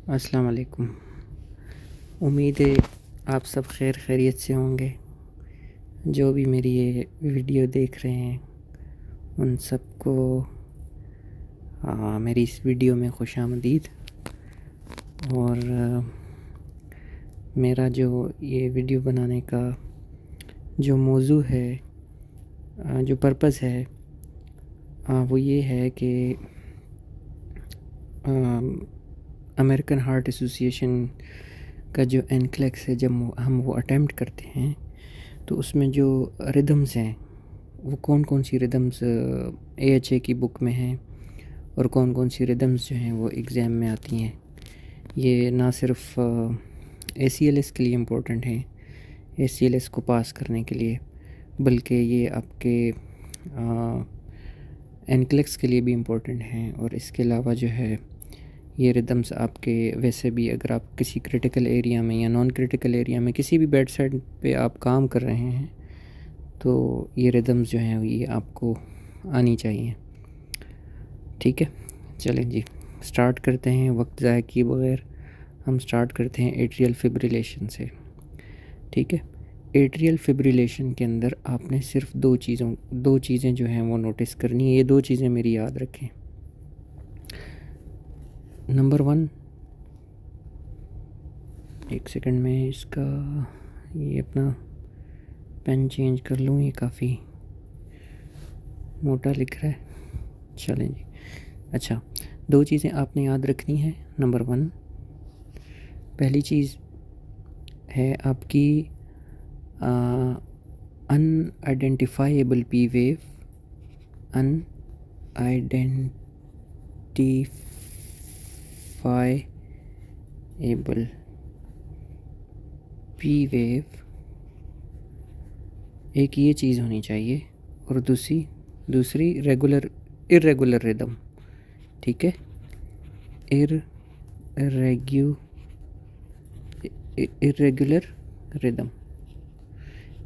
अस्सलाम वालेकुम। उम्मीद है आप सब खैरियत से होंगे। जो भी मेरी ये वीडियो देख रहे हैं उन सबको मेरी इस वीडियो में खुशामदीद। और मेरा जो ये वीडियो बनाने का जो मौजू है, जो पर्पस है, वो ये है कि अमेरिकन हार्ट एसोसिएशन का जो एनक्लेक्स है, जब हम वो अटेम्प्ट करते हैं तो उसमें जो रिदम्स हैं वो कौन कौन सी रिदम्स AHA की बुक में हैं और कौन कौन सी रिदम्स जो हैं वो एग्ज़ाम में आती हैं। ये ना सिर्फ ACLS के लिए इम्पोर्टेंट है, ACLS को पास करने के लिए, बल्कि ये आपके एनक्लेक्स के लिए भी इम्पोर्टेंट हैं। और इसके अलावा जो है ये रिदम्स आपके वैसे भी अगर आप किसी क्रिटिकल एरिया में या नॉन क्रिटिकल एरिया में किसी भी बेड साइड पे आप काम कर रहे हैं तो ये रिदम्स जो हैं ये आपको आनी चाहिए। ठीक है, चलें जी स्टार्ट करते हैं वक्त ज़ाया किए बगैर। हम स्टार्ट करते हैं एट्रियल फिब्रिलेशन से। ठीक है, एट्रियल फिब्रिलेशन के अंदर आपने सिर्फ दो चीज़ें जो हैं वो नोटिस करनी है। ये दो चीज़ें मेरी याद रखें। नंबर 1, एक सेकंड में इसका ये अपना पेन चेंज कर लूँ, ये काफ़ी मोटा लिख रहा है। चलें जी, अच्छा, दो चीज़ें आपने याद रखनी है। नंबर 1, पहली चीज़ है आपकी अनआइडेंटिफाइबल पी वेव। अनआइडेंटिफाइबल पी वेव एक ये चीज़ होनी चाहिए, और दूसरी इरेगुलर रिदम। ठीक है, इरेगुलर रिदम।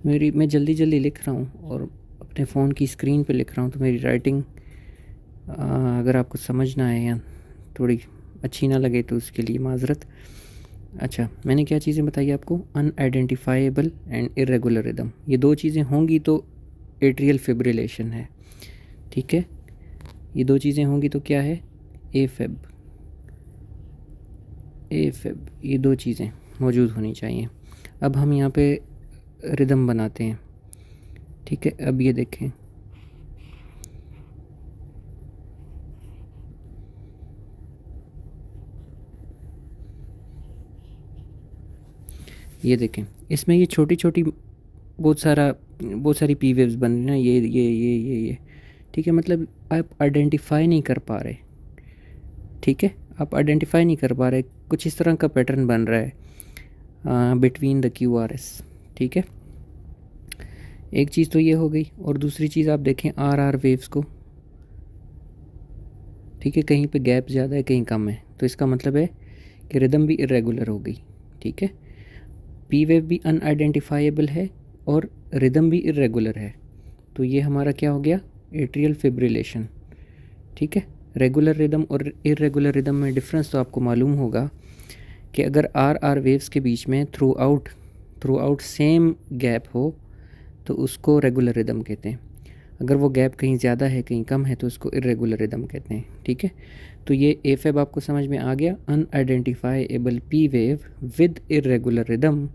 मैं जल्दी लिख रहा हूँ और अपने फ़ोन की स्क्रीन पे लिख रहा हूँ, तो मेरी राइटिंग अगर आपको समझ ना आए या थोड़ी अच्छी ना लगे तो उसके लिए माज़रत। अच्छा, मैंने क्या चीज़ें बताई आपको? अनआइडेंटिफाइबल एंड इरेगुलर रिदम। ये दो चीज़ें होंगी तो एट्रियल फिब्रिलेशन है। ठीक है, ये दो चीज़ें होंगी तो क्या है? एफेब। ये दो चीज़ें मौजूद होनी चाहिए। अब हम यहाँ पे रिदम बनाते हैं। ठीक है, अब ये देखें, ये देखें, इसमें ये छोटी छोटी बहुत सारी पी वेव्स बन रही हैं ना, ये। ठीक है, मतलब आप आइडेंटिफाई नहीं कर पा रहे। ठीक है, आप आइडेंटिफाई नहीं कर पा रहे, कुछ इस तरह का पैटर्न बन रहा है बिटवीन द QRS। ठीक है, एक चीज़ तो ये हो गई, और दूसरी चीज़ आप देखें RR वेव्स को। ठीक है, कहीं पे गैप ज़्यादा है, कहीं कम है, तो इसका मतलब है कि रिदम भी इरेगुलर हो गई। ठीक है, पी वेव भी अनआइडेंटिफाइबल है और रिदम भी इरेगुलर है, तो ये हमारा क्या हो गया? Atrial fibrillation. ठीक है, रेगुलर रिदम और इरेगुलर रिदम में डिफरेंस तो आपको मालूम होगा कि अगर RR वेव्स के बीच में थ्रू आउट सेम गैप हो तो उसको रेगुलर रिदम कहते हैं। अगर वो गैप कहीं ज़्यादा है कहीं कम है तो उसको इरेगुलर रिदम कहते हैं। ठीक है, तो ये एफेब आपको समझ में आ गया। Unidentifiable P wave with irregular rhythm,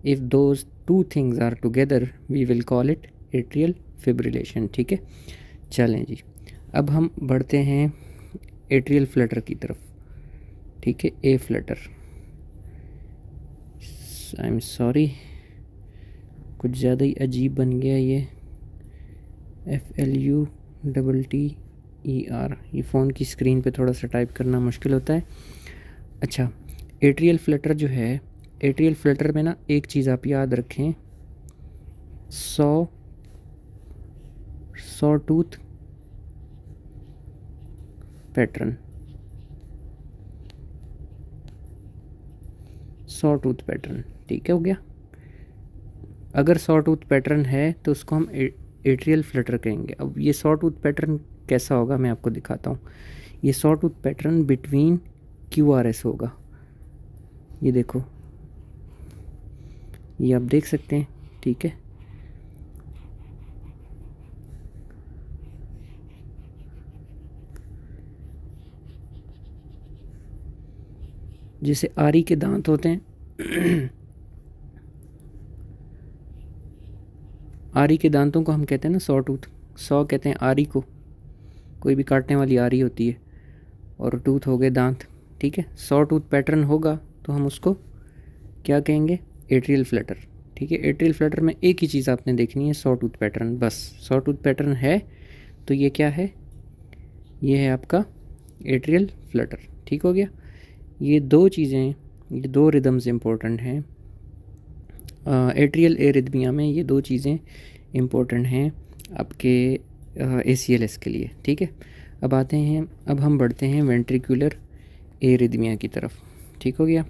if those two things are together we will call it atrial fibrillation. ठीक है, चलें जी, अब हम बढ़ते हैं एट्रियल फ्लटर की तरफ। ठीक है, ए फ्लटर, आई एम सॉरी, कुछ ज़्यादा ही अजीब बन गया ये, FLUTTER। ये फ़ोन की स्क्रीन पे थोड़ा सा टाइप करना मुश्किल होता है। अच्छा, एट्रियल फ्लटर जो है, एट्रियल फ्लटर में ना एक चीज़ आप याद रखें, saw tooth pattern. Saw tooth pattern, ठीक है, हो गया। अगर सॉ टूथ पैटर्न है तो उसको हम एट्रियल फ्लटर कहेंगे। अब ये सॉ टूथ पैटर्न कैसा होगा मैं आपको दिखाता हूँ। ये saw tooth pattern between QRS होगा। ये देखो, ये आप देख सकते हैं, ठीक है। जैसे आरी के दांत होते हैं आरी के दांतों को हम कहते हैं ना सॉ टूथ, सॉ कहते हैं आरी को, कोई भी काटने वाली आरी होती है, और टूथ हो गए दांत, ठीक है। सॉ टूथ पैटर्न होगा तो हम उसको क्या कहेंगे, एट्रियल फ्लटर, ठीक है। एट्रियल फ्लटर में एक ही चीज़ आपने देखनी है, सॉ टूथ पैटर्न, बस सॉ टूथ पैटर्न है तो ये क्या है, ये है आपका एट्रियल फ्लटर, ठीक हो गया। ये दो चीज़ें, ये दो रिदम्स इम्पोर्टेंट हैं एट्रियल एरिथमिया में, ये दो चीज़ें इम्पोर्टेंट हैं आपके ACLS के लिए, ठीक है। अब आते हैं, अब हम बढ़ते हैं वेंट्रिकुलर एरिथमिया की तरफ, ठीक हो गया।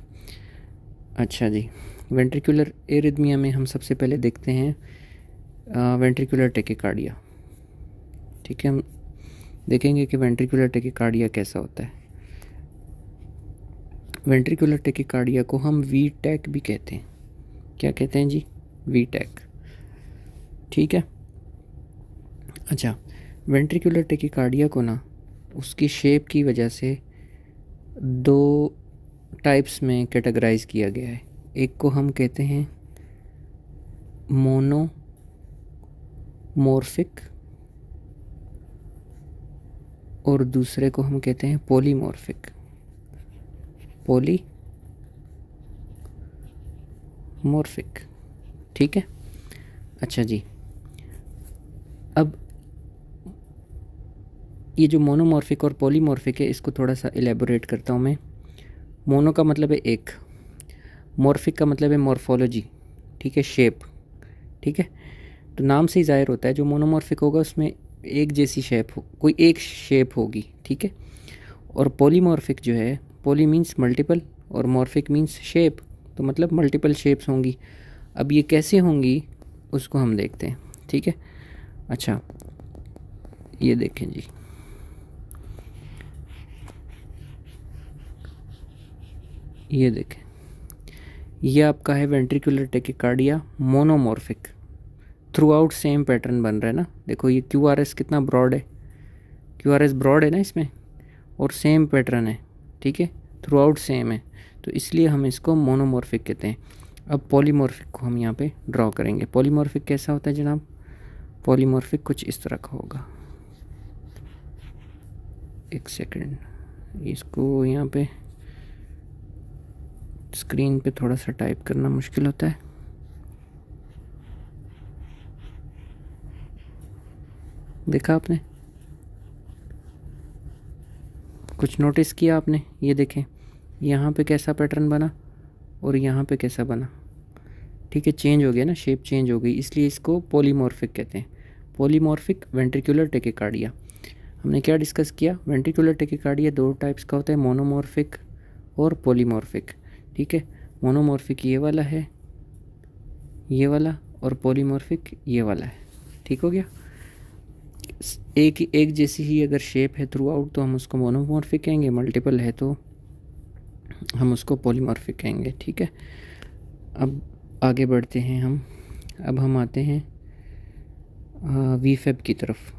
अच्छा जी, वेंट्रिकुलर एरिथमिया में हम सबसे पहले देखते हैं वेंट्रिकुलर टेकिकार्डिया, ठीक है। हम देखेंगे कि वेंट्रिकुलर टेकिकार्डिया कैसा होता है। वेंट्रिकुलर टेकिकार्डिया को हम VTAC भी कहते हैं, क्या कहते हैं जी, VTAC, ठीक है। अच्छा, वेंट्रिकुलर टेकिकार्डिया को ना उसकी शेप की वजह से दो टाइप्स में कैटेगराइज किया गया है। एक को हम कहते हैं मोनोमॉर्फिक और दूसरे को हम कहते हैं पॉलीमॉर्फिक, पॉलीमॉर्फिक, ठीक है। अच्छा जी, अब ये जो मोनोमॉर्फिक और पॉलीमॉर्फिक है इसको थोड़ा सा एलेबोरेट करता हूँ मैं। मोनो का मतलब है एक, मॉर्फिक का मतलब है मॉर्फोलॉजी, ठीक है, शेप, ठीक है। तो नाम से ही जाहिर होता है जो मोनोमॉर्फिक होगा उसमें एक जैसी शेप हो, कोई एक शेप होगी, ठीक है। और पॉलीमॉर्फिक जो है, पॉली मीन्स मल्टीपल और मॉर्फिक मीन्स शेप, तो मतलब मल्टीपल शेप्स होंगी। अब ये कैसे होंगी उसको हम देखते हैं, ठीक है। अच्छा, ये देखें जी, ये देखें, ये आपका है ventricular tachycardia monomorphic, throughout same pattern बन रहा है ना। देखो ये QRS कितना ब्रॉड है, QRS ब्रॉड है ना इसमें, और सेम पैटर्न है, ठीक है, थ्रू आउट सेम है, तो इसलिए हम इसको मोनोमॉर्फिक कहते हैं। अब पॉलीमॉर्फिक को हम यहाँ पे ड्रॉ करेंगे। पॉलीमॉर्फिक कैसा होता है जनाब, पॉलीमॉर्फिक कुछ इस तरह का होगा, एक सेकंड, इसको यहाँ पे स्क्रीन पे थोड़ा सा टाइप करना मुश्किल होता है। देखा आपने, कुछ नोटिस किया आपने, ये देखें यहाँ पे कैसा पैटर्न बना और यहाँ पे कैसा बना, ठीक है, चेंज हो गया ना, शेप चेंज हो गई, इसलिए इसको पॉलीमॉर्फिक कहते हैं। पॉलीमॉर्फिक वेंट्रिकुलर टेकिकार्डिया, हमने क्या डिस्कस किया, वेंट्रिकुलर टेकिकार्डिया दो टाइप्स का होता है, मोनोमॉर्फिक और पॉलीमॉर्फिक, ठीक है। मोनोमॉर्फिक ये वाला है, ये वाला, और पॉलीमॉर्फिक ये वाला है, ठीक हो गया। एक जैसी ही अगर शेप है थ्रू आउट तो हम उसको मोनोमॉर्फिक कहेंगे, मल्टीपल है तो हम उसको पॉलीमॉर्फिक कहेंगे, ठीक है। अब आगे बढ़ते हैं हम, अब हम आते हैं VFib की तरफ,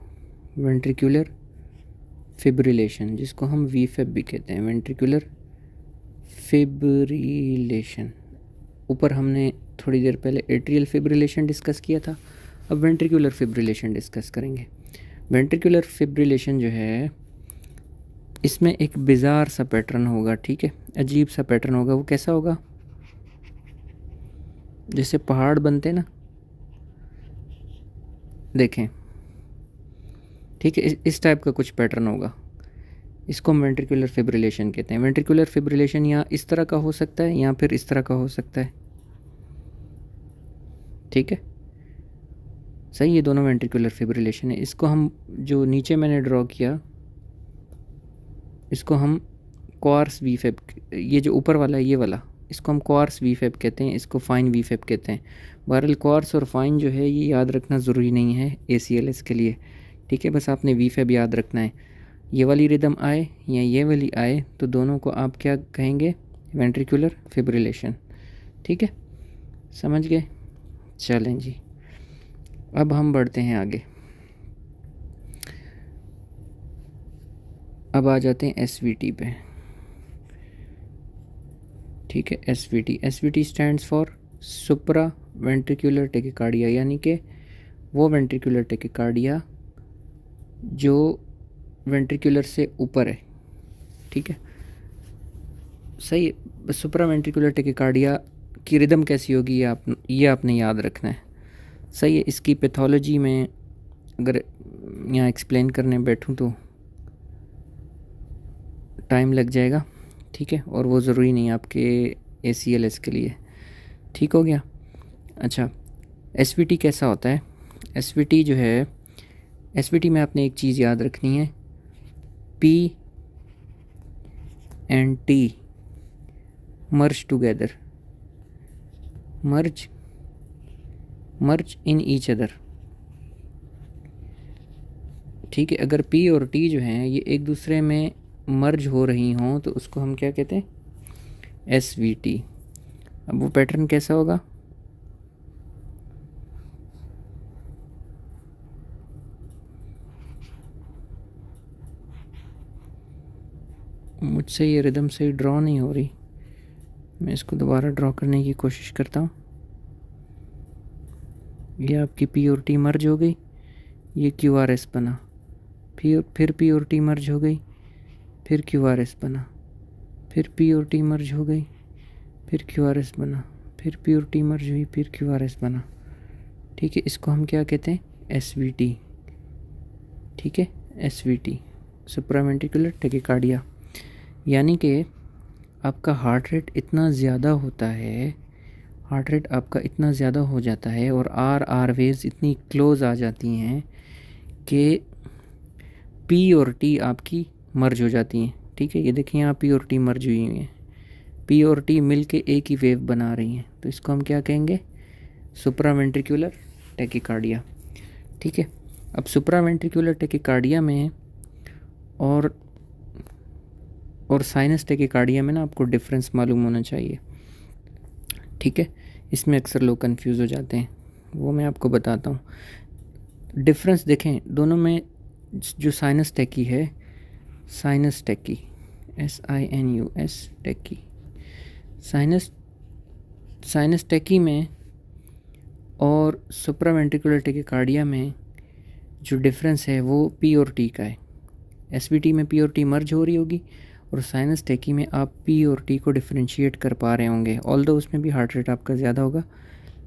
वेंट्रिकुलर फिब्रिलेशन, जिसको हम VFib भी कहते हैं, वेंट्रिकुलर फिब्रिलेशन। ऊपर हमने थोड़ी देर पहले एट्रियल फिब्रिलेशन डिस्कस किया था, अब वेंट्रिकुलर फिब्रिलेशन डिस्कस करेंगे। वेंट्रिकुलर फिब्रिलेशन जो है इसमें एक बिज़ार सा पैटर्न होगा, ठीक है, अजीब सा पैटर्न होगा। वो कैसा होगा, जैसे पहाड़ बनते ना, देखें, ठीक है, इस टाइप का कुछ पैटर्न होगा, इसको हम वेंट्रिकुलर फिब्रिलेशन कहते हैं। वेंट्रिकुलर फिब्रिलेशन या इस तरह का हो सकता है या फिर इस तरह का हो सकता है, ठीक है, सही, ये दोनों वेंट्रिकुलर फिब्रिलेशन है। इसको हम, जो नीचे मैंने ड्रॉ किया, इसको हम क्वार्स VFib, ये जो ऊपर वाला है ये वाला, इसको हम क्वार्स VFib कहते हैं, इसको फाइन VFib कहते हैं। बहरहाल क्वार्स और फाइन जो है ये याद रखना ज़रूरी नहीं है ACLS के लिए, ठीक है, बस आपने VFib याद रखना है। ये वाली रिदम आए या ये वाली आए तो दोनों को आप क्या कहेंगे, वेंट्रिकुलर फिब्रिलेशन। ठीक है, समझ गए? चलें जी, अब हम बढ़ते हैं आगे। अब आ जाते हैं एसवीटी पे। ठीक है, SVT stands for supra ventricular tachycardia, यानी कि वो वेंट्रिकुलर टेकिकार्डिया जो वेंट्रिकुलर से ऊपर है। ठीक है, सही है। सुप्रा वेंट्रिकुलर टेकिकार्डिया की रिदम कैसी होगी ये आपने याद रखना है। सही है। इसकी पैथोलॉजी में अगर यहाँ एक्सप्लेन करने बैठूँ तो टाइम लग जाएगा। ठीक है, और वो ज़रूरी नहीं आपके ACLS के लिए। ठीक हो गया। अच्छा, SVT कैसा होता है? SVT जो है, SVT में आपने एक चीज़ याद रखनी है, P and T merge together, merge in each other। ठीक है, अगर P और T जो हैं ये एक दूसरे में मर्ज हो रही हों तो उसको हम क्या कहते हैं? SVT। अब वो पैटर्न कैसा होगा? मुझसे ये रिदम से ड्रॉ नहीं हो रही, मैं इसको दोबारा ड्रॉ करने की कोशिश करता हूँ। ये आपकी P और T मर्ज हो गई, ये QRS बना, फिर P और T मर्ज हो गई, फिर QRS बना, फिर P और T मर्ज हो गई, फिर QRS बना, फिर P और T मर्ज हुई, फिर QRS बना। ठीक है, इसको हम क्या कहते हैं? SVT। ठीक है, SVT सुप्रावेंट्रिकुलर टेकिकार्डिया। यानी कि आपका हार्ट रेट इतना ज़्यादा होता है, हार्ट रेट आपका इतना ज़्यादा हो जाता है और आर वेव्स इतनी क्लोज आ जाती हैं कि P और T आपकी मर्ज हो जाती हैं। ठीक है, ये देखिए यहाँ P और T मर्ज हुई हैं, P और T मिल के एक ही वेव बना रही हैं, तो इसको हम क्या कहेंगे? Supraventricular tachycardia. ठीक है, अब सुप्रावेंट्रिकुलर टेकिकार्डिया में और साइनस टेकिकार्डिया में ना आपको डिफरेंस मालूम होना चाहिए। ठीक है, इसमें अक्सर लोग कंफ्यूज हो जाते हैं, वो मैं आपको बताता हूँ। डिफरेंस देखें दोनों में, जो साइनस टेकी है, साइनस टेकी SINUS टेकी, साइनस टेकी में और सुप्रावेंट्रिकुलर टेकिकार्डिया में जो डिफरेंस है वो P और T का है। SVT में P और T मर्ज हो रही होगी और साइनस टेकी में आप P और T को डिफरेंशिएट कर पा रहे होंगे, ऑल्दो उसमें भी हार्ट रेट आपका ज़्यादा होगा,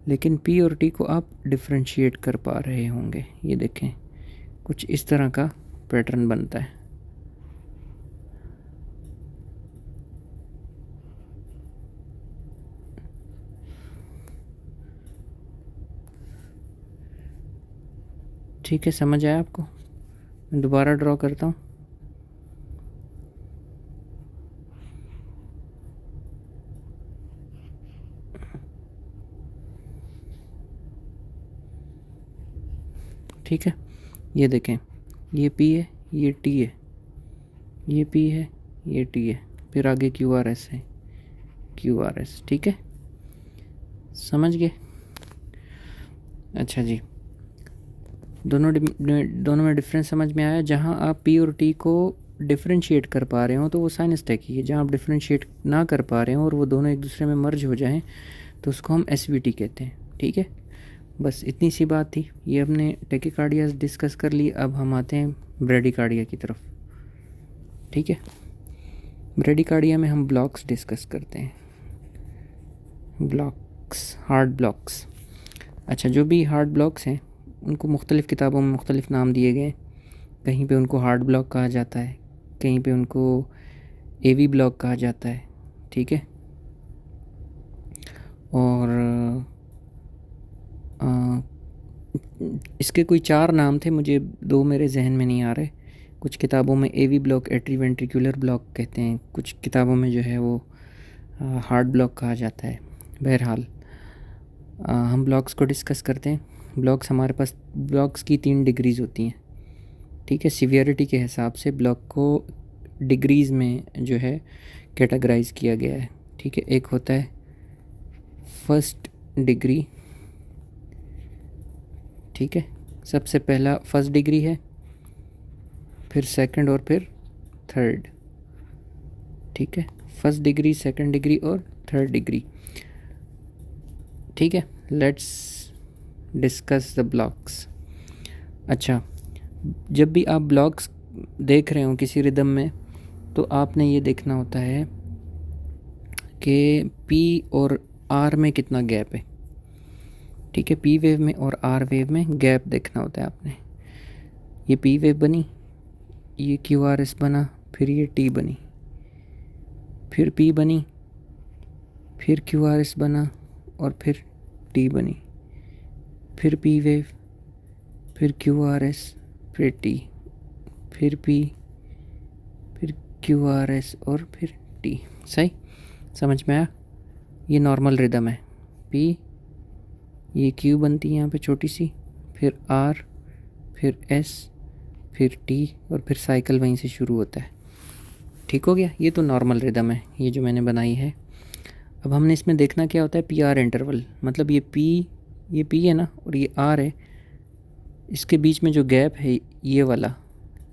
लेकिन P और T को आप डिफरेंशिएट कर पा रहे होंगे। ये देखें, कुछ इस तरह का पैटर्न बनता है। ठीक है, समझ आया आपको? मैं दोबारा ड्रॉ करता हूँ। ठीक है, ये देखें, ये P है, ये T है, ये P है, ये T है, फिर आगे QRS है, QRS। ठीक है, समझ गए? अच्छा जी, दोनों में डिफरेंस समझ में आया। जहाँ आप P और T को डिफरेंशिएट कर पा रहे हो तो वो साइनस टेकी है, जहाँ आप डिफरेंशिएट ना कर पा रहे हो और वो दोनों एक दूसरे में मर्ज हो जाएं तो उसको हम SVT कहते हैं। ठीक है, बस इतनी सी बात थी। ये हमने टेकिकार्डिया डिस्कस कर ली, अब हम आते हैं ब्रेडिकार्डिया की तरफ। ठीक है, ब्रेडिकार्डिया में हम ब्लॉक्स डिस्कस करते हैं, ब्लॉक्स, हार्ट ब्लॉक्स। अच्छा, जो भी हार्ट ब्लॉक्स हैं उनको मुख्तलिफ़ किताबों में मुख्तलिफ़ नाम दिए गए। कहीं पे उनको हार्ट ब्लॉक कहा जाता है, कहीं पे उनको AV ब्लॉक कहा जाता है। ठीक है, और इसके कोई 4 नाम थे, मुझे 2 मेरे जहन में नहीं आ रहे। कुछ किताबों में AV ब्लॉक एट्रीवेंट्रिकुलर ब्लॉक कहते हैं, कुछ किताबों में जो है वो हार्ट ब्लॉक कहा जाता है। बहरहाल हम ब्लॉक्स को डिस्कस करते हैं। ब्लॉक्स, हमारे पास ब्लॉक्स की 3 डिग्रीज़ होती हैं। ठीक है, सीवियरिटी के हिसाब से ब्लॉक को डिग्रीज़ में जो है कैटेगराइज़ किया गया है। ठीक है, एक होता है फर्स्ट डिग्री, ठीक है, सबसे पहला फर्स्ट डिग्री है, फिर सेकंड और फिर थर्ड, ठीक है, फर्स्ट डिग्री, सेकंड डिग्री और थर्ड डिग्री, ठीक है। Let's discuss the blocks. अच्छा, जब भी आप ब्लॉक्स देख रहे हो किसी रिदम में, तो आपने ये देखना होता है कि पी और आर में कितना गैप है, ठीक है, पी वेव में और आर वेव में गैप देखना होता है आपने। ये पी वेव बनी, ये क्यू आर एस बना, फिर ये टी बनी, फिर पी बनी, फिर क्यू आर एस बना और फिर टी बनी, फिर पी वेव, फिर क्यू आर एस, फिर टी, फिर पी, फिर क्यू आर एस और फिर टी। सही समझ में आया? ये नॉर्मल रिदम है। पी, ये क्यू बनती है यहाँ पे छोटी सी, फिर आर, फिर एस, फिर टी और फिर साइकिल वहीं से शुरू होता है। ठीक हो गया? ये तो नॉर्मल रिदम है, ये जो मैंने बनाई है। अब हमने इसमें देखना क्या होता है, पी आर इंटरवल, मतलब ये पी है ना और ये आर है, इसके बीच में जो गैप है ये वाला,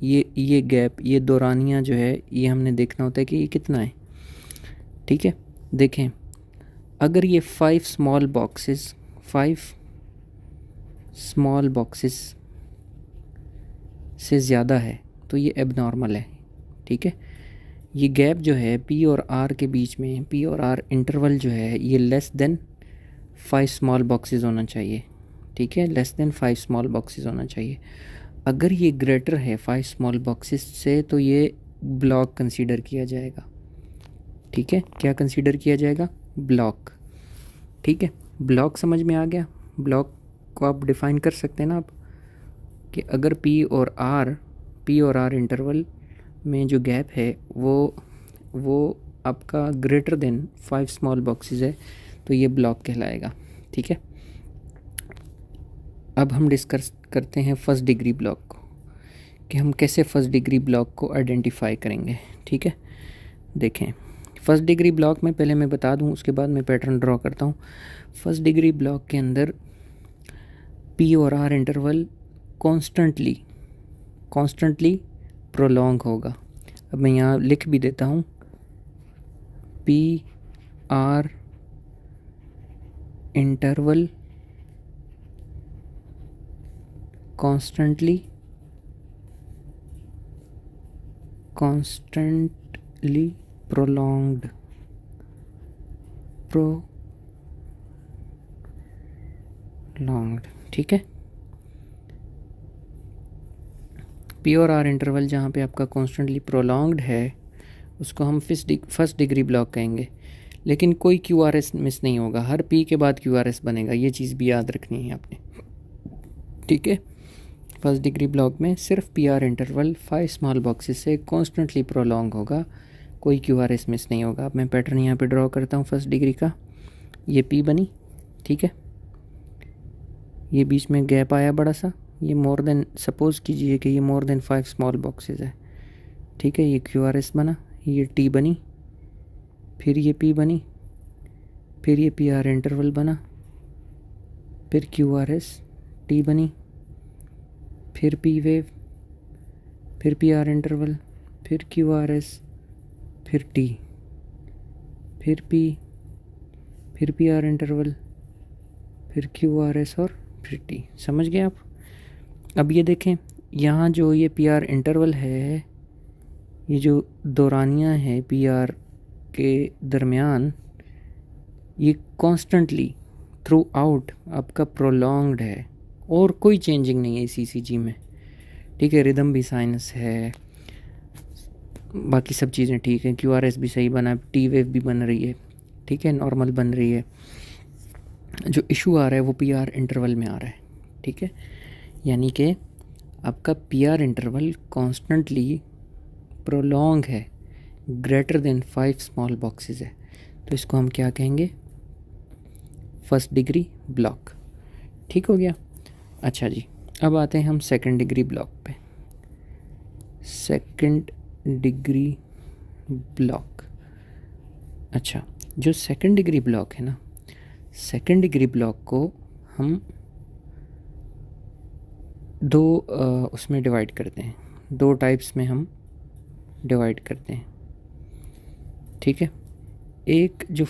ये गैप, ये दौरानिया जो है, ये हमने देखना होता है कि ये कितना है। ठीक है, देखें, अगर ये 5 स्मॉल बॉक्सेस से ज़्यादा है तो ये एबनॉर्मल है। ठीक है, ये गैप जो है पी और आर के बीच में, पी और आर इंटरवल जो है, ये लेस देन 5 स्मॉल बॉक्सेस होना चाहिए। ठीक है, लेस देन 5 स्मॉल बॉक्सेस होना चाहिए। अगर ये ग्रेटर है 5 स्मॉल बॉक्सेस से तो ये ब्लॉक कंसीडर किया जाएगा। ठीक है, क्या कंसीडर किया जाएगा? ब्लॉक। ठीक है, ब्लॉक समझ में आ गया? ब्लॉक को आप डिफ़ाइन कर सकते हैं ना आप, कि अगर पी और आर इंटरवल में जो गैप है वो आपका ग्रेटर देन 5 स्मॉल बॉक्सेस है तो ये ब्लॉक कहलाएगा। ठीक है, अब हम डिस्कस करते हैं फर्स्ट डिग्री ब्लॉक को, कि हम कैसे फर्स्ट डिग्री ब्लॉक को आइडेंटिफाई करेंगे। ठीक है, देखें, फर्स्ट डिग्री ब्लॉक में पहले मैं बता दूं, उसके बाद मैं पैटर्न ड्रॉ करता हूं। फर्स्ट डिग्री ब्लॉक के अंदर पी और आर इंटरवल कॉन्स्टेंटली प्रोलॉन्ग होगा। अब मैं यहाँ लिख भी देता हूँ, P R interval constantly prolonged, ठीक है। पी और आर इंटरवल जहाँ पे आपका कॉन्स्टेंटली प्रोलॉन्ग्ड है उसको हम फर्स्ट डिग्री ब्लॉक कहेंगे। लेकिन कोई क्यू आर एस मिस नहीं होगा, हर पी के बाद क्यू आर एस बनेगा, ये चीज़ भी याद रखनी है आपने। ठीक है, फर्स्ट डिग्री ब्लॉक में सिर्फ P R interval 5 small boxes से कॉन्स्टेंटली प्रोलॉन्ग होगा, कोई क्यू आर एस मिस नहीं होगा। अब मैं पैटर्न यहाँ पे ड्रॉ करता हूँ फर्स्ट डिग्री का। ये पी बनी, ठीक है, ये बीच में गैप आया बड़ा सा, ये मोर देन, सपोज़ कीजिए कि ये मोर देन 5 स्मॉल बॉक्सेस है। ठीक है, ये क्यू आर एस बना, ये टी बनी, फिर ये पी बनी, फिर ये पी आर इंटरवल बना, फिर क्यू आर एस, टी बनी, फिर पी वेव, फिर पी आर इंटरवल, फिर क्यू आर एस, फिर टी, फिर पी, फिर पी आर इंटरवल, फिर क्यू आर एस और फिर टी। समझ गए आप? अब ये देखें, यहाँ जो ये पी आर इंटरवल है, ये जो दौरानियाँ है पी आर के दरमियान, ये कॉन्स्टेंटली थ्रू आउट आपका प्रोलॉन्ग्ड है और कोई चेंजिंग नहीं है इस ईसीजी में। ठीक है, रिदम भी साइनस है, बाकी सब चीज़ें ठीक हैं, क्यू आर एस भी सही बना, टी वेव भी बन रही है, ठीक है, नॉर्मल बन रही है। जो इशू आ रहा है वो पी आर इंटरवल में आ रहा है। ठीक है, यानी कि आपका P R interval constantly prolong है, ग्रेटर देन 5 स्मॉल बॉक्सेस है, तो इसको हम क्या कहेंगे? First degree block. ठीक हो गया? अच्छा जी, अब आते हैं हम सेकंड डिग्री ब्लॉक पे। सेकंड डिग्री ब्लॉक, अच्छा, जो सेकंड डिग्री ब्लॉक है ना, सेकंड डिग्री ब्लॉक को हम दो उसमें डिवाइड करते हैं, दो टाइप्स में हम डिवाइड करते हैं, ठीक है। एक जो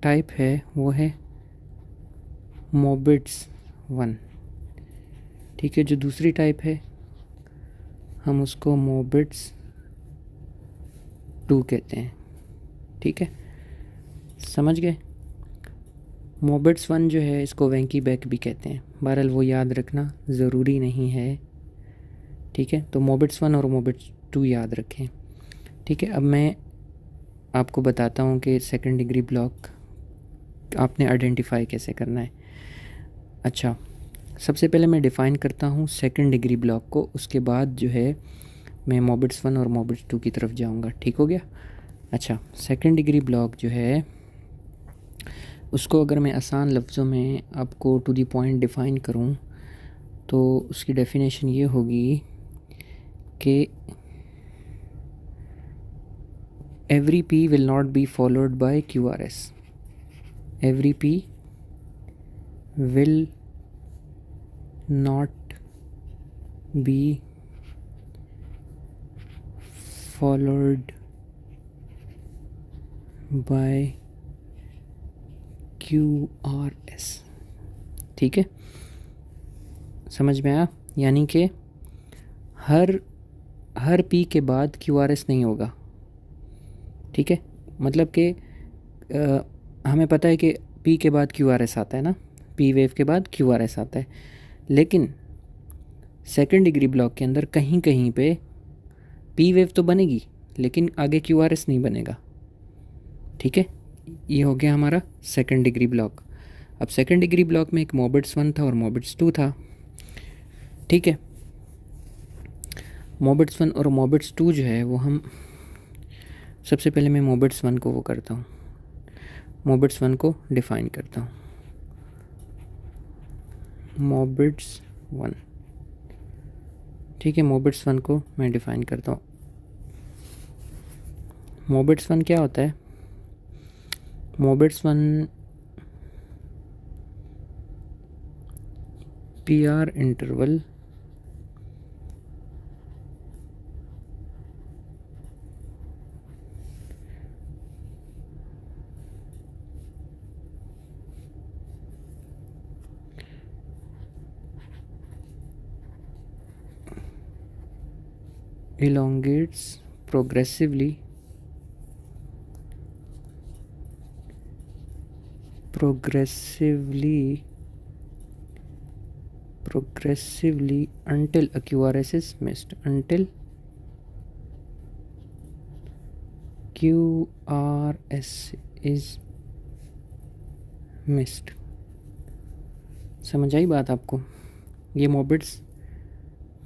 टाइप है वो है मोबिट्स 1, ठीक है। जो दूसरी टाइप है हम उसको मोबिट्स 2 कहते हैं, ठीक है। समझ गए। मोबिट्स 1 जो है इसको वेंकी बैक भी कहते हैं, बहरहाल वो याद रखना ज़रूरी नहीं है, ठीक है। तो मोबिट्स 1 और मोबिट्स 2 याद रखें, ठीक है। अब मैं आपको बताता हूँ कि सेकंड डिग्री ब्लॉक आपने आइडेंटिफाई कैसे करना है। अच्छा, सबसे पहले मैं डिफ़ाइन करता हूँ सेकंड डिग्री ब्लॉक को, उसके बाद जो है मैं मोबिट्स 1 और मोबिट्स 2 की तरफ जाऊँगा, ठीक हो गया। अच्छा, सेकंड डिग्री ब्लॉक जो है उसको अगर मैं आसान लफ्ज़ों में आपको टू द पॉइंट डिफ़ाइन करूँ तो उसकी डेफिनेशन ये होगी कि every P will not be followed by QRS. Every P will not be followed by QRS, ठीक है। समझ में आया? यानी कि हर P के बाद QRS नहीं होगा, ठीक है। मतलब कि हमें पता है कि P के बाद QRS आता है ना, P वेव के बाद QRS आता है, लेकिन सेकंड डिग्री ब्लॉक के अंदर कहीं कहीं पे P वेव तो बनेगी लेकिन आगे QRS नहीं बनेगा, ठीक है। ये हो गया हमारा सेकंड डिग्री ब्लॉक। अब सेकंड डिग्री ब्लॉक में एक मोबिट्स 1 था और मोबिट्स 2 था, ठीक है। मोबिट्स 1 और मोबिट्स 2 जो है वो हम सबसे पहले मैं मोबिट्स 1 को वो करता हूँ, मोबिट्स 1 को डिफ़ाइन करता हूँ। मोबिट्स 1, ठीक है। मोबिट्स 1 को मैं डिफ़ाइन करता हूँ। मोबिट्स 1 क्या होता है? मोबिट्स 1 PR interval elongates progressively until a QRS is missed, until QRS is missed। समझ आई बात आपको? ये मोबिट्स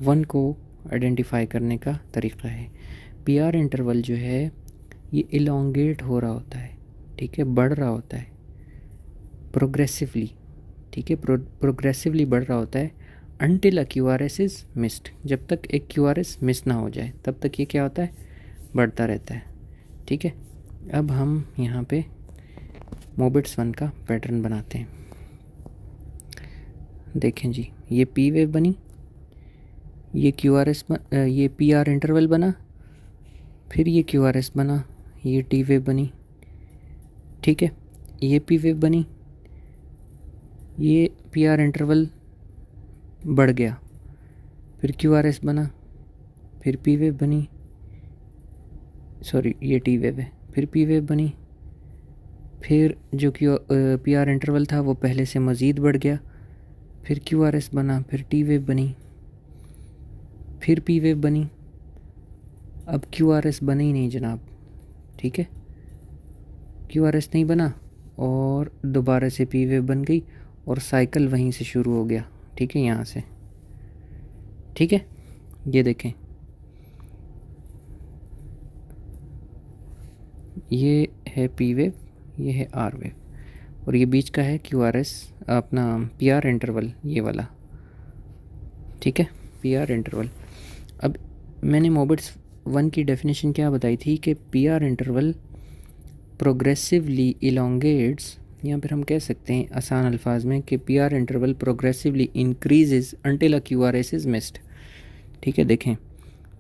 1 को आइडेंटिफाई करने का तरीका है। PR इंटरवल जो है ये इलोंगेट हो रहा होता है, ठीक है, बढ़ रहा होता है प्रोग्रेसिवली, ठीक है, प्रोग्रेसिवली बढ़ रहा होता है until a QRS is missed, जब तक एक QRS मिस ना हो जाए तब तक ये क्या होता है, बढ़ता रहता है, ठीक है। अब हम यहाँ पे मोबिट्स 1 का पैटर्न बनाते हैं। देखें जी, ये P वेव बनी, ये ये PR इंटरवल बना, फिर ये QRS बना, ये T वेव बनी, ठीक है। ये P वेव बनी, ये PR इंटरवल बढ़ गया, फिर QRS बना, फिर P वेव बनी, सॉरी ये T वेव है, फिर P वेव बनी, फिर जो PR इंटरवल था वो पहले से मज़ीद बढ़ गया, फिर QRS बना, फिर T वेव बनी, फिर P वेव बनी। अब QRS बने ही नहीं जनाब, ठीक है, QRS नहीं बना और दोबारा से P वेव बन गई और साइकिल वहीं से शुरू हो गया, ठीक है, यहाँ से, ठीक है। ये देखें, ये है P वेव, ये है R वेव और ये बीच का है QRS अपना PR इंटरवल, ये वाला, ठीक है, PR इंटरवल। अब मैंने मोबिट्स 1 की डेफिनेशन क्या बताई थी कि PR इंटरवल प्रोग्रेसिवली इलोंगेट्स, यहाँ पर हम कह सकते हैं आसान अल्फाज में कि P R interval progressively increases until a Q R S is missed. ठीक है, देखें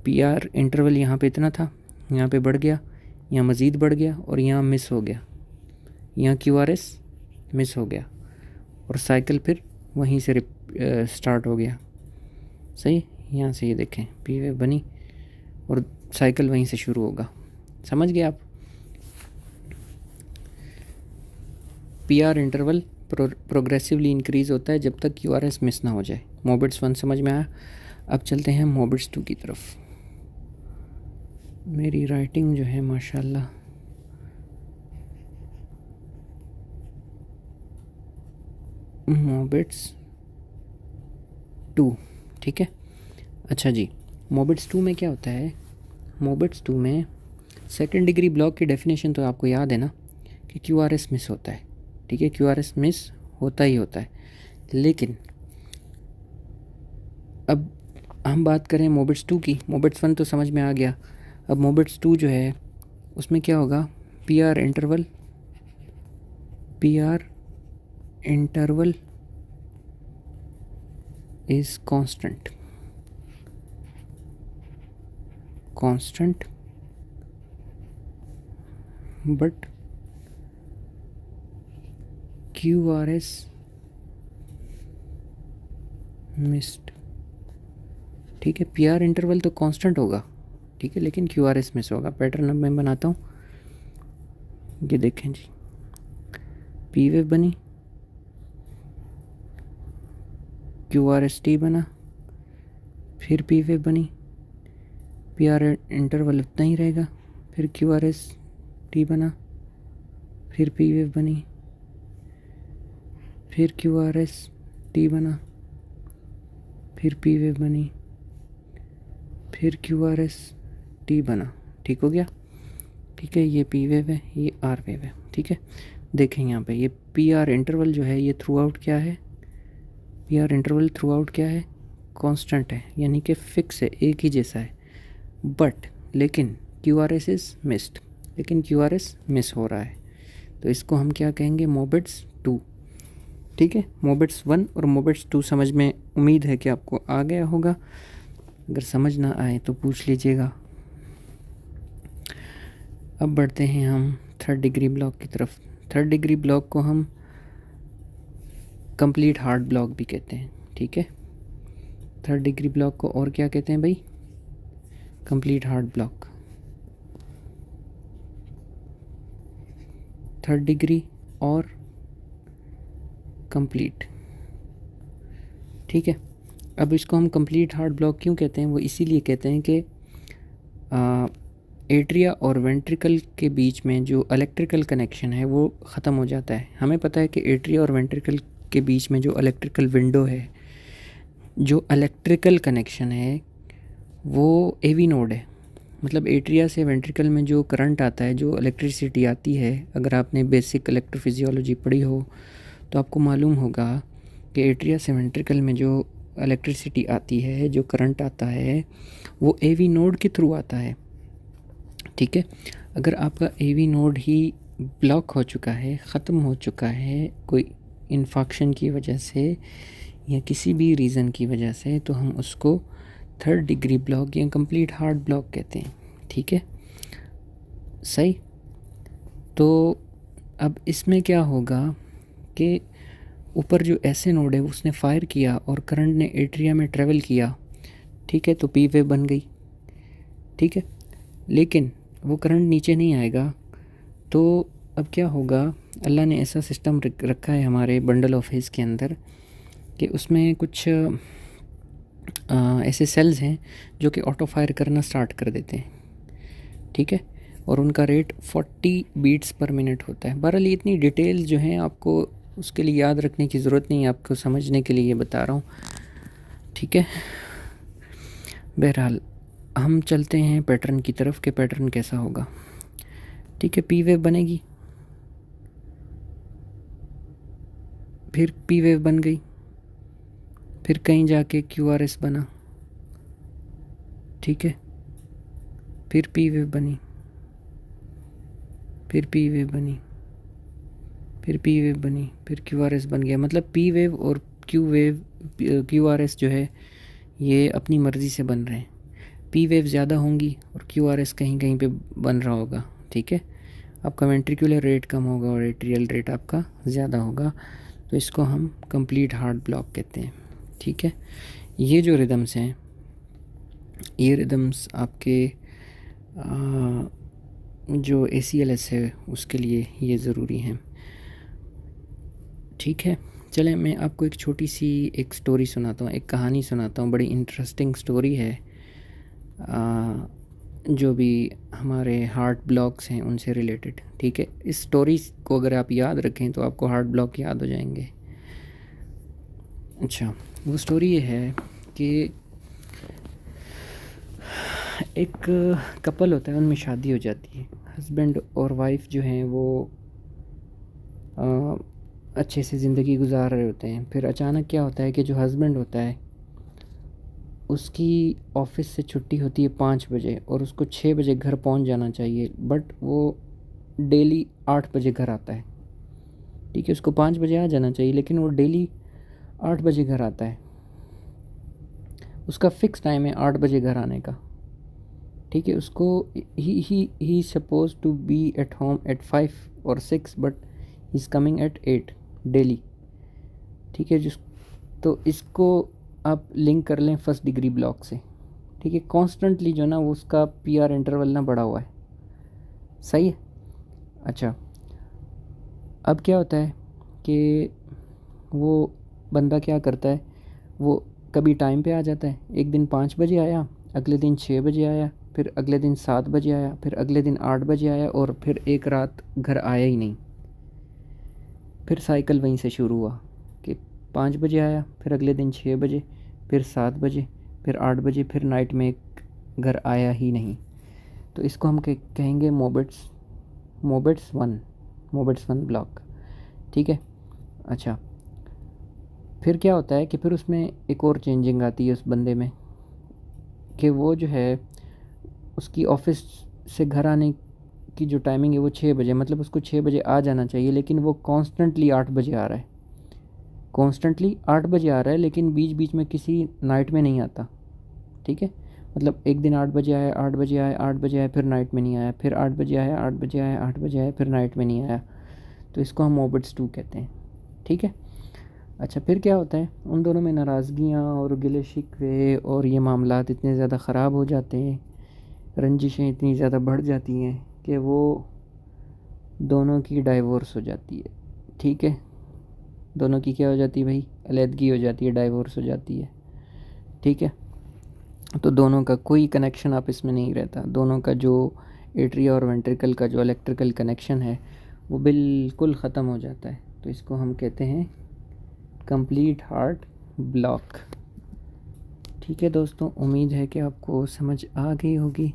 पी आर इंटरवल यहाँ पे इतना था, यहाँ पे बढ़ गया, यहाँ मज़ीद बढ़ गया और यहाँ मिस हो गया, यहाँ क्यू आर एस मिस हो गया और साइकिल फिर वहीं से स्टार्ट हो गया। सही, यहाँ से ये देखें पी वेव बनी और साइकिल वहीं से शुरू होगा। समझ गए आप? P R interval progressively increase होता है जब तक क्यू आर एस मिस ना हो जाए। मोबिट्स 1 समझ में आया। अब चलते हैं मोबिट्स 2 की तरफ। मेरी राइटिंग जो है माशाल्लाह मोबिट्स 2, ठीक है। अच्छा जी, मोबिट्स 2 में क्या होता है? मोबिट्स 2 में सेकंड डिग्री ब्लॉक की डेफिनेशन तो आपको याद है ना कि क्यू आर एस मिस होता है। ठीक है, क्यू आर एस मिस होता ही होता है। लेकिन अब हम बात करें मोबिट्स 2 की। मोबिट्स 1 तो समझ में आ गया। अब मोबिट्स 2 जो है उसमें क्या होगा? P R interval is constant but Q R S missed. ठीक है, पी आर इंटरवल तो कांस्टेंट होगा, ठीक है, लेकिन क्यू आर एस मिस होगा। पैटर्न अब मैं बनाता हूँ, ये देखें जी, पी वेव बनी, क्यू आर एस टी बना, फिर पी वेव बनी, पी आर इंटरवल उतना ही रहेगा, फिर क्यू आर एस टी बना, फिर पी वेव बनी, फिर क्यू आर एस टी बना, फिर पी वेव बनी, फिर क्यू आर एस टी बना। ठीक हो गया? ठीक है, ये पी वेव है, ये आर वेव है। ठीक है, देखें यहाँ पे ये पी आर इंटरवल जो है ये थ्रू आउट क्या है? P R interval through out क्या है? कांस्टेंट है, यानी कि फिक्स है, एक ही जैसा है। बट लेकिन Q R S is missed, लेकिन क्यू आर एस मिस हो रहा है, तो इसको हम क्या कहेंगे? मोबिट्स 2। ठीक है, मोबिट्स 1 और मोबिट्स 2 समझ में उम्मीद है कि आपको आ गया होगा। अगर समझ ना आए तो पूछ लीजिएगा। अब बढ़ते हैं हम थर्ड डिग्री ब्लॉक की तरफ। थर्ड डिग्री ब्लॉक को हम कंप्लीट हार्ड ब्लॉक भी कहते हैं। ठीक है, थर्ड डिग्री ब्लॉक को और क्या कहते हैं भाई? Complete hard block. Third degree और कंप्लीट। ठीक है, अब इसको हम कंप्लीट हार्ड ब्लॉक क्यों कहते हैं? वो इसीलिए कहते हैं कि एट्रिया और वेंट्रिकल के बीच में जो इलेक्ट्रिकल कनेक्शन है वो ख़त्म हो जाता है। हमें पता है कि एट्रिया और वेंट्रिकल के बीच में जो इलेक्ट्रिकल विंडो है, जो इलेक्ट्रिकल कनेक्शन है वो एवी नोड है। मतलब एट्रिया से वेंट्रिकल में जो करंट आता है, जो इलेक्ट्रिसिटी आती है, अगर आपने बेसिक इलेक्ट्रोफिजियोलॉजी पढ़ी हो तो आपको मालूम होगा कि एट्रिया से वेंट्रिकल में जो इलेक्ट्रिसिटी आती है, जो करंट आता है, वो एवी नोड के थ्रू आता है। ठीक है, अगर आपका एवी नोड ही ब्लॉक हो चुका है, ख़त्म हो चुका है कोई इन्फेक्शन की वजह से या किसी भी रीज़न की वजह से, तो हम उसको थर्ड डिग्री ब्लॉक या कंप्लीट हार्ड ब्लॉक कहते हैं। ठीक है, सही। तो अब इसमें क्या होगा कि ऊपर जो ऐसे नोड है उसने फायर किया और करंट ने एट्रिया में ट्रेवल किया। ठीक है, तो पी वेव बन गई। ठीक है, लेकिन वो करंट नीचे नहीं आएगा। तो अब क्या होगा? अल्लाह ने ऐसा सिस्टम रखा है हमारे बंडल ऑफ हिज के अंदर कि उसमें कुछ ऐसे सेल्स हैं जो कि ऑटो फायर करना स्टार्ट कर देते हैं। ठीक है, और उनका रेट 40 बीट्स पर मिनट होता है। बहरहाल इतनी डिटेल्स जो हैं आपको उसके लिए याद रखने की ज़रूरत नहीं है, आपको समझने के लिए ये बता रहा हूँ। ठीक है, बहरहाल हम चलते हैं पैटर्न की तरफ कि पैटर्न कैसा होगा। ठीक है, पी वेव बनेगी, फिर पी वेव बन गई, फिर कहीं जाके क्यू आर एस बना। ठीक है, फिर पी वेव बनी, फिर पी वेव बनी, फिर पी वेव बनी, फिर क्यू आर एस बन गया। मतलब पी वेव और क्यू आर एस जो है ये अपनी मर्ज़ी से बन रहे हैं। पी वेव ज़्यादा होंगी और क्यू आर एस कहीं कहीं पे बन रहा होगा, ठीक है। आपका वेंट्रिकुलर रेट कम होगा और एट्रियल रेट आपका ज़्यादा होगा, तो इसको हम कंप्लीट हार्ट ब्लॉक कहते हैं, ठीक है। ये जो रिदम्स हैं, ये रिदम्स आपके जो ACLS है उसके लिए ये ज़रूरी हैं, ठीक है। चलें मैं आपको एक छोटी सी एक स्टोरी सुनाता हूँ, एक कहानी सुनाता हूँ। बड़ी इंटरेस्टिंग स्टोरी है, जो भी हमारे हार्ट ब्लॉक्स हैं उनसे रिलेटेड, ठीक है। इस स्टोरी को अगर आप याद रखें तो आपको हार्ट ब्लॉक याद हो जाएंगे। अच्छा, वो स्टोरी ये है कि एक कपल होता है, उनमें शादी हो जाती है। हस्बैंड और वाइफ जो हैं वो अच्छे से ज़िंदगी गुजार रहे होते हैं। फिर अचानक क्या होता है कि जो हस्बैंड होता है उसकी ऑफिस से छुट्टी होती है 5 बजे और उसको 6 बजे घर पहुंच जाना चाहिए, बट वो डेली 8 बजे घर आता है, ठीक है। उसको 5 बजे आ जाना चाहिए लेकिन वो डेली 8 बजे घर आता है। उसका फ़िक्स टाइम है 8 बजे घर आने का, ठीक है। उसको ही suppose to be at home at 5 और 6 but he is coming at 8 daily, ठीक है। तो इसको आप लिंक कर लें फर्स्ट डिग्री ब्लॉक से, ठीक है। कॉन्स्टेंटली जो ना वो उसका PR इंटरवल ना बढ़ा हुआ है, सही है। अच्छा, अब क्या होता है कि वो बंदा क्या करता है, वो कभी टाइम पे आ जाता है। एक दिन 5 बजे आया, अगले दिन 6 बजे आया, फिर अगले दिन 7 बजे आया, फिर अगले दिन 8 बजे आया और फिर एक रात घर आया ही नहीं। फिर साइकिल वहीं से शुरू हुआ कि 5 बजे आया, फिर अगले दिन 6 बजे, फिर 7 बजे, फिर 8 बजे, फिर नाइट में घर आया ही नहीं। तो इसको हम कहेंगे मोबेट्स वन ब्लॉक, ठीक है। अच्छा, फिर क्या होता है कि फिर उसमें एक और चेंजिंग आती है उस बंदे में कि वो जो है उसकी ऑफिस से घर आने की जो टाइमिंग है वो 6 बजे, मतलब उसको 6 बजे आ जाना चाहिए, लेकिन वो कॉन्स्टेंटली 8 बजे आ रहा है। कॉन्स्टेंटली 8 बजे आ रहा है लेकिन बीच बीच में किसी नाइट में नहीं आता, ठीक है। मतलब एक दिन 8 बजे आया, 8 बजे आया, 8 बजे आया, फिर नाइट में नहीं आया, फिर 8 बजे आया, 8 बजे आया, 8 बजे आया, फिर नाइट में नहीं आया। तो इसको हम मोबेट्स 2 कहते हैं, ठीक है। अच्छा, फिर क्या होता है, उन दोनों में नाराज़गियाँ और गिले शिकवे और ये मामलात इतने ज़्यादा ख़राब हो जाते हैं, रंजिशें इतनी ज़्यादा बढ़ जाती हैं कि वो दोनों की डाइवोर्स हो जाती है, ठीक है। दोनों की क्या हो जाती है भाई, अलहदगी हो जाती है, डाइवोर्स हो जाती है, ठीक है। तो दोनों का कोई कनेक्शन आपस में नहीं रहता। दोनों का जो एट्रिया और वेंट्रिकल का जो इलेक्ट्रिकल कनेक्शन है वो बिल्कुल ख़त्म हो जाता है। तो इसको हम कहते हैं कंप्लीट हार्ट ब्लॉक, ठीक है दोस्तों। उम्मीद है कि आपको समझ आ गई होगी।